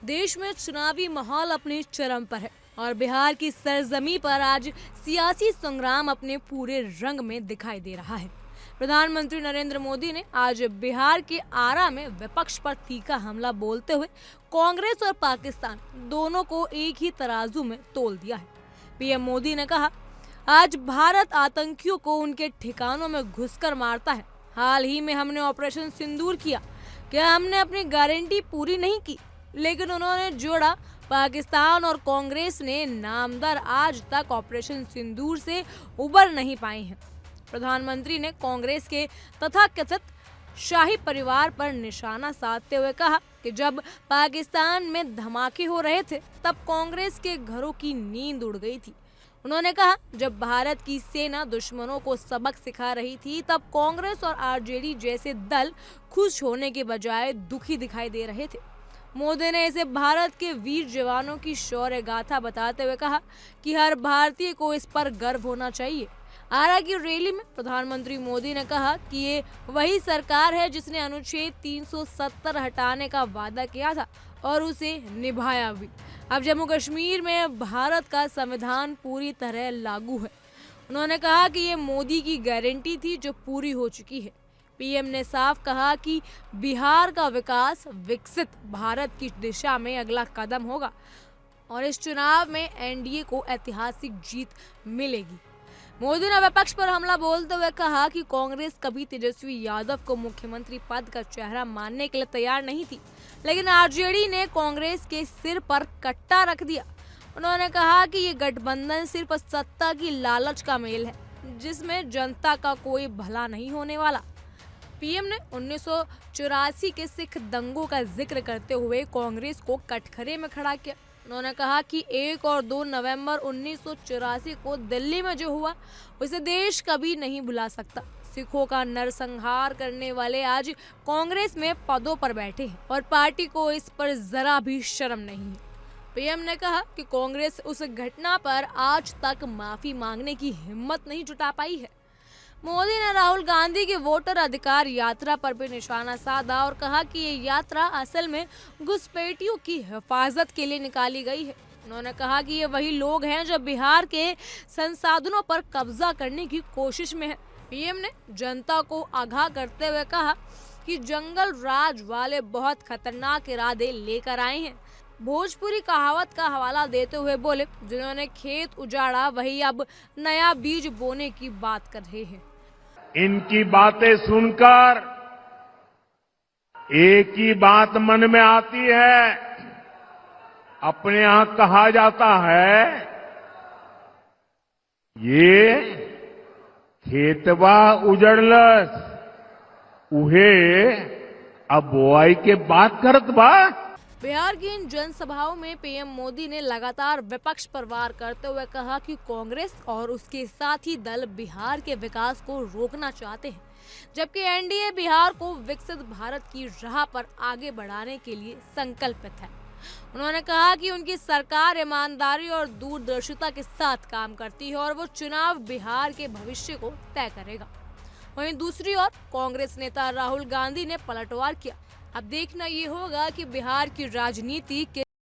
देश में चुनावी माहौल अपने चरम पर है और बिहार की सरजमी पर आज सियासी संग्राम अपने पूरे रंग में दिखाई दे रहा है। प्रधानमंत्री नरेंद्र मोदी ने आज बिहार के आरा में विपक्ष पर तीखा हमला बोलते हुए कांग्रेस और पाकिस्तान दोनों को एक ही तराजू में तोल दिया है। पीएम मोदी ने कहा, आज भारत आतंकियों को उनके ठिकानों में घुसकर मारता है। हाल ही में हमने ऑपरेशन सिंदूर किया। क्या हमने अपनी गारंटी पूरी नहीं की? लेकिन उन्होंने जोड़ा, पाकिस्तान और कांग्रेस ने नामदार आज तक ऑपरेशन सिंदूर से उबर नहीं पाए हैं। प्रधानमंत्री ने कांग्रेस के तथाकथित शाही परिवार पर निशाना साधते हुए कहा कि जब पाकिस्तान में धमाके हो रहे थे तब कांग्रेस के घरों की नींद उड़ गई थी। उन्होंने कहा, जब भारत की सेना दुश्मनों को सबक सिखा रही थी तब कांग्रेस और आरजेडी जैसे दल खुश होने के बजाय दुखी दिखाई दे रहे थे। मोदी ने इसे भारत के वीर जवानों की शौर्य गाथा बताते हुए कहा कि हर भारतीय को इस पर गर्व होना चाहिए। आरा की रैली में प्रधानमंत्री मोदी ने कहा कि ये वही सरकार है जिसने अनुच्छेद 370 हटाने का वादा किया था और उसे निभाया भी। अब जम्मू कश्मीर में भारत का संविधान पूरी तरह लागू है। उन्होंने कहा कि ये मोदी की गारंटी थी जो पूरी हो चुकी है। पीएम ने साफ कहा कि बिहार का विकास विकसित भारत की दिशा में अगला कदम होगा और इस चुनाव में एनडीए को ऐतिहासिक जीत मिलेगी। मोदी ने विपक्ष पर हमला बोलते हुए कहा कि कांग्रेस कभी तेजस्वी यादव को मुख्यमंत्री पद का चेहरा मानने के लिए तैयार नहीं थी, लेकिन आरजेडी ने कांग्रेस के सिर पर कट्टा रख दिया। उन्होंने कहा कि ये गठबंधन सिर्फ सत्ता की लालच का मेल है, जिसमें जनता का कोई भला नहीं होने वाला। पीएम ने 1984 के सिख दंगों का जिक्र करते हुए कांग्रेस को कटघरे में खड़ा किया। उन्होंने कहा कि 1 और 2 नवंबर 1984 को दिल्ली में जो हुआ उसे देश कभी नहीं भुला सकता। सिखों का नरसंहार करने वाले आज कांग्रेस में पदों पर बैठे हैं और पार्टी को इस पर जरा भी शर्म नहीं है। पीएम ने कहा कि कांग्रेस उस घटना पर आज तक माफी मांगने की हिम्मत नहीं जुटा पाई है। मोदी ने राहुल गांधी की वोटर अधिकार यात्रा पर भी निशाना साधा और कहा कि ये यात्रा असल में घुसपैठियों की हिफाजत के लिए निकाली गई है। उन्होंने कहा कि ये वही लोग हैं जो बिहार के संसाधनों पर कब्जा करने की कोशिश में है। पीएम ने जनता को आगाह करते हुए कहा कि जंगल राज वाले बहुत खतरनाक इरादे लेकर आए हैं। भोजपुरी कहावत का हवाला देते हुए बोले, जिन्होंने खेत उजाड़ा वही अब नया बीज बोने की बात कर रहे हैं। इनकी बातें सुनकर एक ही बात मन में आती है। अपने यहां कहा जाता है, ये खेतवा उजड़लस उहे अब बोआई के बात करत बा। बिहार की इन जनसभाओं में पीएम मोदी ने लगातार विपक्ष पर वार करते हुए कहा कि कांग्रेस और उसके साथी दल बिहार के विकास को रोकना चाहते हैं, जबकि एनडीए बिहार को विकसित भारत की राह पर आगे बढ़ाने के लिए संकल्पित है। उन्होंने कहा कि उनकी सरकार ईमानदारी और दूरदर्शिता के साथ काम करती है और वो चुनाव बिहार के भविष्य को तय करेगा। वहीं दूसरी ओर कांग्रेस नेता राहुल गांधी ने पलटवार किया। अब देखना ये होगा कि बिहार की राजनीति किस